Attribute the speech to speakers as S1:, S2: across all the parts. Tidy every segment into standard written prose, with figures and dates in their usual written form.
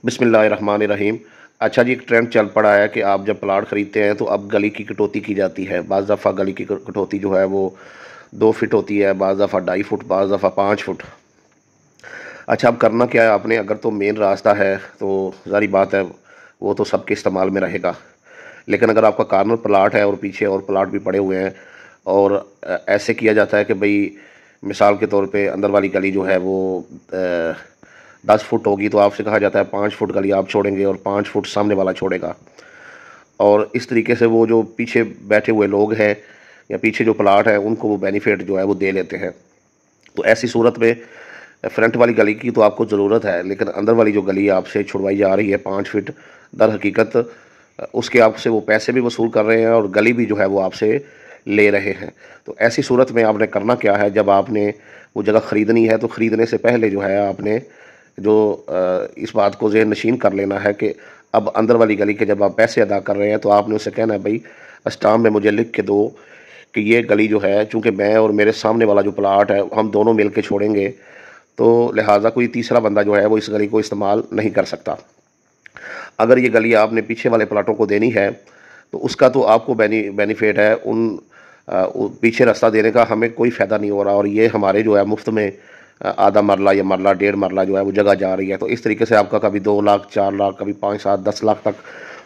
S1: बिस्मिल्लाहिर्रहमानिर्रहीम। अच्छा जी, एक ट्रेंड चल पड़ा है कि आप जब प्लाट ख़रीदते हैं तो अब गली की कटौती की जाती है। बाज़ दफ़ा गली की कटौती जो है वो 2 फीट होती है, बाज़ दफ़ा 2.5 फुट, बाज़ दफ़ा 5 फुट। अच्छा, अब करना क्या है आपने? अगर तो मेन रास्ता है तो ज़ाहिर बात है वो तो सबके इस्तेमाल में रहेगा। लेकिन अगर आपका कॉर्नर प्लाट है और पीछे और प्लाट भी पड़े हुए हैं और ऐसे किया जाता है कि भाई मिसाल के तौर पे अंदर वाली गली जो है वो 10 फुट होगी, तो आपसे कहा जाता है 5 फुट गली आप छोड़ेंगे और 5 फुट सामने वाला छोड़ेगा। और इस तरीके से वो जो पीछे बैठे हुए लोग हैं या पीछे जो प्लाट है उनको वो बेनिफिट जो है वो दे लेते हैं। तो ऐसी सूरत में फ्रंट वाली गली की तो आपको ज़रूरत है, लेकिन अंदर वाली जो गली आपसे छुड़वाई जा रही है 5 फीट, दर हकीकत उसके आपसे वो पैसे भी वसूल कर रहे हैं और गली भी जो है वो आपसे ले रहे हैं। तो ऐसी सूरत में आपने करना क्या है? जब आपने वो जगह ख़रीदनी है तो ख़रीदने से पहले जो है आपने जो इस बात को ज़हन नशीन कर लेना है कि अब अंदर वाली गली के जब आप पैसे अदा कर रहे हैं तो आपने उससे कहना है, भाई स्टाम्प में मुझे लिख के दो कि ये गली जो है, चूँकि मैं और मेरे सामने वाला जो प्लाट है हम दोनों मिल के छोड़ेंगे, तो लिहाजा कोई तीसरा बंदा जो है वो इस गली को इस्तेमाल नहीं कर सकता। अगर ये गली आपने पीछे वाले प्लाटों को देनी है तो उसका तो आपको बेनिफिट है, पीछे रास्ता देने का हमें कोई फ़ायदा नहीं हो रहा और ये हमारे जो है मुफ्त में आधा मरला या मरला 1.5 मरला जो है वो जगह जा रही है। तो इस तरीके से आपका कभी 2 लाख 4 लाख, कभी 5 7 10 लाख तक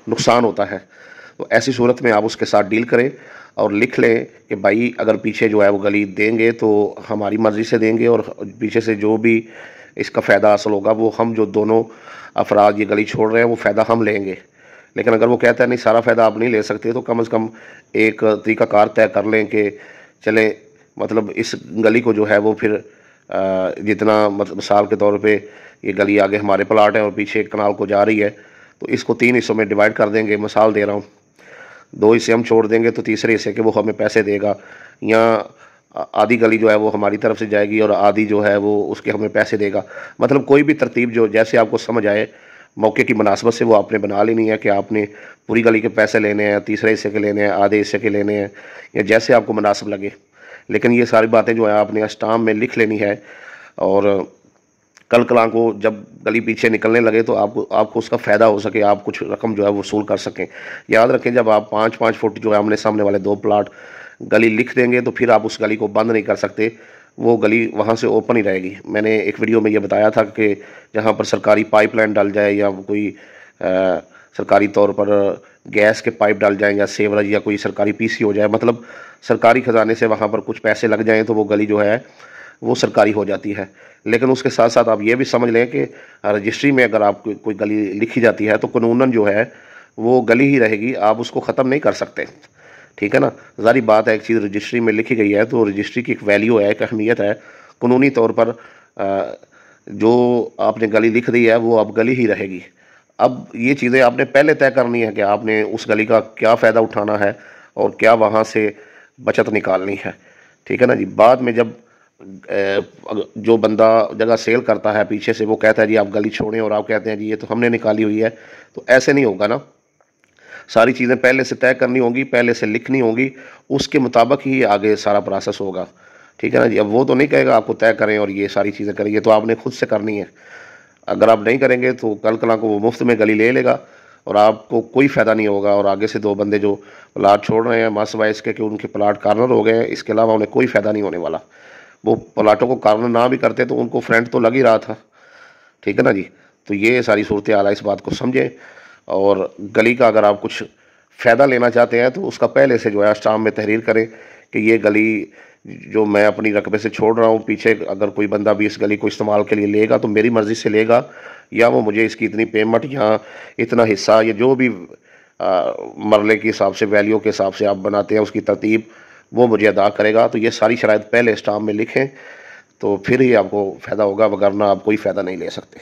S1: नुकसान होता है। तो ऐसी सूरत में आप उसके साथ डील करें और लिख लें कि भाई अगर पीछे जो है वो गली देंगे तो हमारी मर्ज़ी से देंगे और पीछे से जो भी इसका फ़ायदा हासिल होगा वो हम जो दोनों अफराद ये गली छोड़ रहे हैं वो फ़ायदा हम लेंगे। लेकिन अगर वो कहता है नहीं, सारा फ़ायदा आप नहीं ले सकते, तो कम से कम एक तरीक़ाकार तय कर लें कि चलें, मतलब इस गली को जो है वो फिर जितना, मतलब मिसाल के तौर पे ये गली आगे हमारे प्लाट है और पीछे कनाल को जा रही है, तो इसको 3 हिस्सों में डिवाइड कर देंगे। मिसाल दे रहा हूँ, 2 हिस्से हम छोड़ देंगे तो तीसरे हिस्से के वो हमें पैसे देगा, या आधी गली जो है वो हमारी तरफ से जाएगी और आधी जो है वो उसके हमें पैसे देगा। मतलब कोई भी तरतीब जो जैसे आपको समझ आए, मौके की मुनासबत से वो आपने बना लेनी है कि आपने पूरी गली के पैसे लेने हैं, तीसरे हिस्से के लेने हैं, आधे हिस्से के लेने हैं, या जैसे आपको मुनासिब लगे। लेकिन ये सारी बातें जो है आपने स्टाम्प में लिख लेनी है और कल कलां को जब गली पीछे निकलने लगे तो आपको उसका फ़ायदा हो सके, आप कुछ रकम जो है वसूल कर सकें। याद रखें, जब आप 5-5 फुट जो है आमने सामने वाले 2 प्लाट गली लिख देंगे तो फिर आप उस गली को बंद नहीं कर सकते, वो गली वहाँ से ओपन ही रहेगी। मैंने एक वीडियो में ये बताया था कि जहाँ पर सरकारी पाइपलाइन डल जाए या कोई सरकारी तौर पर गैस के पाइप डल जाएँ या सीवरेज या कोई सरकारी पीसी हो जाए, मतलब सरकारी ख़जाने से वहाँ पर कुछ पैसे लग जाएँ, तो वो गली जो है वो सरकारी हो जाती है। लेकिन उसके साथ साथ आप ये भी समझ लें कि रजिस्ट्री में अगर आप कोई गली लिखी जाती है तो कानूनन जो है वो गली ही रहेगी, आप उसको ख़त्म नहीं कर सकते। ठीक है ना? ज़ाहिर बात है, एक चीज़ रजिस्ट्री में लिखी गई है तो रजिस्ट्री की एक वैल्यू है, एक अहमियत है। कानूनी तौर पर जो आपने गली लिख दी है वो अब गली ही रहेगी। अब ये चीज़ें आपने पहले तय करनी है कि आपने उस गली का क्या फ़ायदा उठाना है और क्या वहाँ से बचत निकालनी है। ठीक है ना जी? बाद में जब जो बंदा जगह सेल करता है पीछे से, वो कहता है जी आप गली छोड़ें, और आप कहते हैं जी ये तो हमने निकाली हुई है, तो ऐसे नहीं होगा ना। सारी चीज़ें पहले से तय करनी होंगी, पहले से लिखनी होंगी, उसके मुताबिक ही आगे सारा प्रोसेस होगा। ठीक है ना जी? अब वो तो नहीं कहेगा आपको तय करें और ये सारी चीज़ें करें, ये तो आपने खुद से करनी है। अगर आप नहीं करेंगे तो कल कल को वो मुफ्त में गली ले लेगा और आपको कोई फ़ायदा नहीं होगा, और आगे से 2 बंदे जो प्लाट छोड़ रहे हैं मासवाए इसके कि उनके प्लाट कार्नर हो गए हैं, इसके अलावा उन्हें कोई फ़ायदा नहीं होने वाला। वो प्लाटों को कार्नर ना भी करते तो उनको फ्रंट तो लग ही रहा था। ठीक है ना जी? तो ये सारी सूरत हाल है, इस बात को समझें। और गली का अगर आप कुछ फ़ायदा लेना चाहते हैं तो उसका पहले से जो है स्टाम्प में तहरीर करें कि ये गली जो मैं अपनी रकबे से छोड़ रहा हूँ, पीछे अगर कोई बंदा भी इस गली को इस्तेमाल के लिए लेगा तो मेरी मर्ज़ी से लेगा, या वो मुझे इसकी इतनी पेमेंट या इतना हिस्सा या जो भी मरले के हिसाब से, वैल्यू के हिसाब से आप बनाते हैं उसकी तरतीब, वो मुझे अदा करेगा। तो ये सारी शराइत पहले स्टाम्प में लिखें तो फिर ही आपको फ़ायदा होगा, वरना आप कोई फ़ायदा नहीं ले सकते।